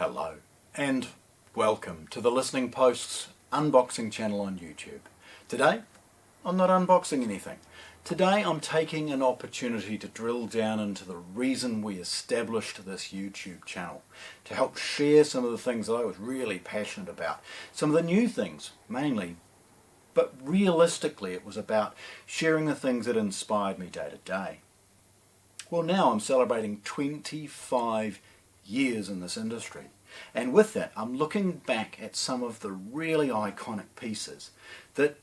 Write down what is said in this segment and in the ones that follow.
Hello and welcome to the Listening Post's unboxing channel on YouTube. Today I'm not unboxing anything. Today I'm taking an opportunity to drill down into the reason we established this YouTube channel, to help share some of the things that I was really passionate about, some of the new things mainly, but realistically it was about sharing the things that inspired me day to day. Well, now I'm celebrating 25 years in this industry, and with that I'm looking back at some of the really iconic pieces that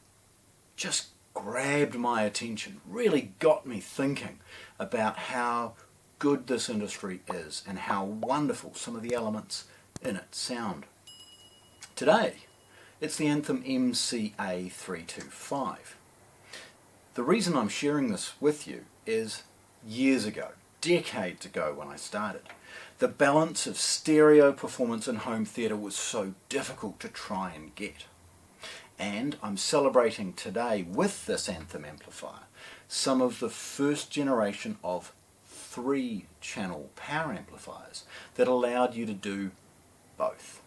just grabbed my attention, really got me thinking about how good this industry is and how wonderful some of the elements in it sound. Today it's the Anthem MCA 325. The reason I'm sharing this with you is years ago, decades ago when I started, the balance of stereo performance in home theatre was so difficult to try and get. And I'm celebrating today with this Anthem amplifier some of the first generation of 3-channel power amplifiers that allowed you to do both.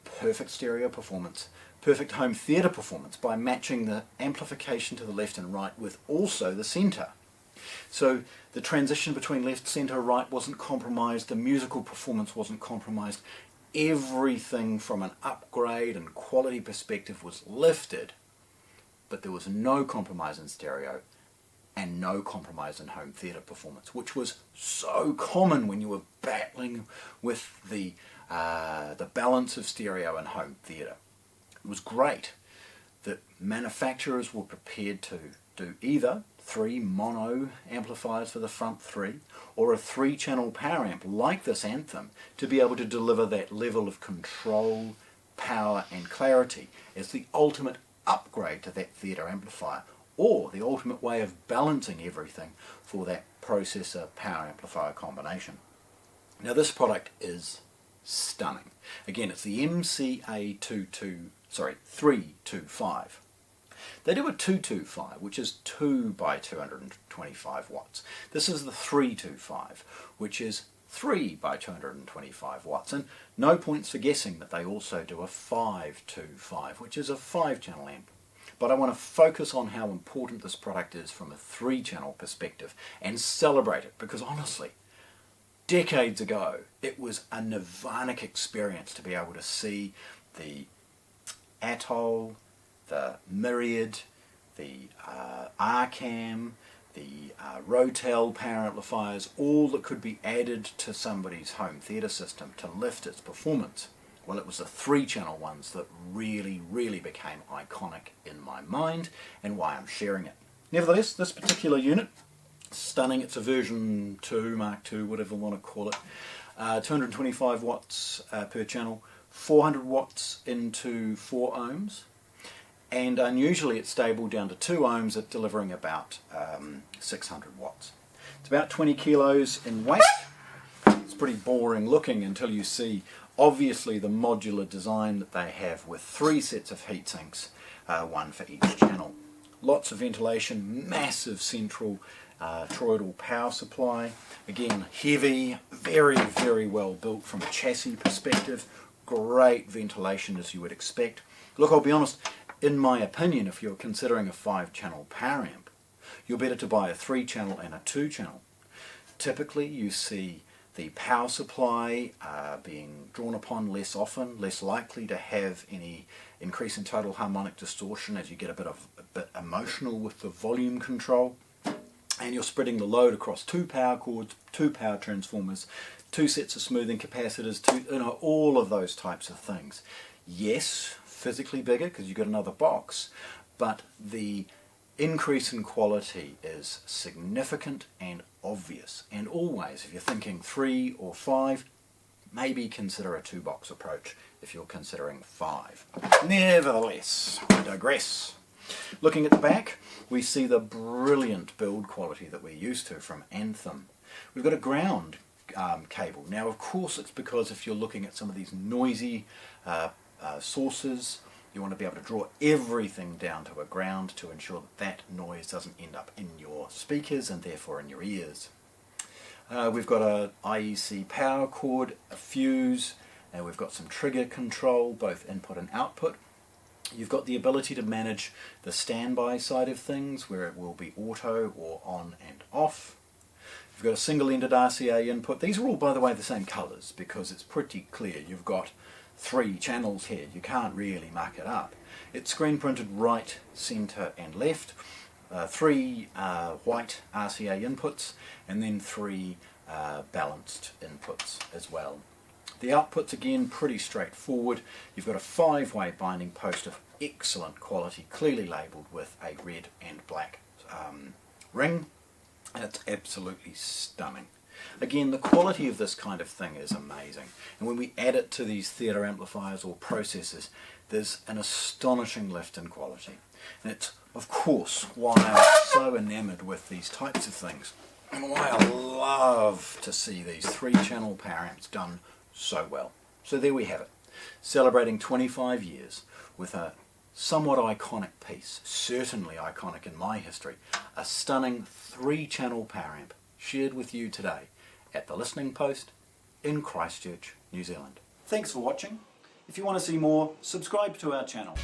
Perfect stereo performance, perfect home theatre performance by matching the amplification to the left and right with also the centre. So the transition between left, centre, right wasn't compromised, the musical performance wasn't compromised. Everything from an upgrade and quality perspective was lifted, but there was no compromise in stereo and no compromise in home theatre performance, which was so common when you were battling with the balance of stereo and home theatre. It was great that manufacturers were prepared to do either 3 mono amplifiers for the front 3 or a 3-channel power amp like this Anthem to be able to deliver that level of control, power and clarity as the ultimate upgrade to that theatre amplifier, or the ultimate way of balancing everything for that processor power amplifier combination. Now this product is stunning. Again, it's the MCA 325. They do a 225, which is 2 by 225 watts. This is the 325, which is 3 by 225 watts. And no points for guessing that they also do a 525, which is a 5-channel amp. But I want to focus on how important this product is from a 3-channel perspective and celebrate it, because honestly, decades ago, it was a nirvanic experience to be able to see the Atoll, the Myriad, the Arcam, the Rotel power amplifiers, all that could be added to somebody's home theatre system to lift its performance. Well, it was the 3-channel ones that really, really became iconic in my mind and why I'm sharing it. Nevertheless, this particular unit, stunning. It's a version 2, Mark II, whatever you want to call it. 225 watts per channel, 400 watts into 4 ohms. And unusually it's stable down to 2 ohms at delivering about 600 watts. It's about 20 kilos in weight. It's pretty boring looking until you see obviously the modular design that they have with 3 sets of heatsinks, 1 for each channel. Lots of ventilation, massive central toroidal power supply. Again, heavy, very, very well built from a chassis perspective. Great ventilation as you would expect. Look, I'll be honest, in my opinion, if you're considering a 5-channel power amp, you're better to buy a 3-channel and a 2-channel. Typically you see the power supply being drawn upon less often, less likely to have any increase in total harmonic distortion as you get a bit emotional with the volume control, and you're spreading the load across 2 power cords, 2 power transformers, 2 sets of smoothing capacitors, all of those types of things. Yes, physically bigger because you've got another box, but the increase in quality is significant and obvious. And always, if you're thinking 3 or 5, maybe consider a 2-box approach if you're considering 5. Nevertheless, I digress. Looking at the back, we see the brilliant build quality that we're used to from Anthem. We've got a ground cable. Now of course it's because if you're looking at some of these noisy sources, you want to be able to draw everything down to a ground to ensure that that noise doesn't end up in your speakers and therefore in your ears. We've got a IEC power cord, a fuse, and we've got some trigger control, both input and output. You've got the ability to manage the standby side of things, where it will be auto or on and off. You've got a single-ended RCA input. These are all, by the way, the same colours, because it's pretty clear. You've got 3 channels here. You can't really muck it up. It's screen printed right, centre and left. 3 white RCA inputs, and then 3 balanced inputs as well. The outputs, again, pretty straightforward. You've got a 5-way binding post of excellent quality, clearly labelled with a red and black ring, and it's absolutely stunning. Again, the quality of this kind of thing is amazing, and when we add it to these theatre amplifiers or processors, there's an astonishing lift in quality. And it's, of course, why I'm so enamoured with these types of things, and why I love to see these 3-channel power amps done so well. So there we have it, celebrating 25 years with a somewhat iconic piece, certainly iconic in my history, a stunning 3-channel power amp shared with you today at the Listening Post in Christchurch, New Zealand. Thanks for watching. If you want to see more, subscribe to our channel.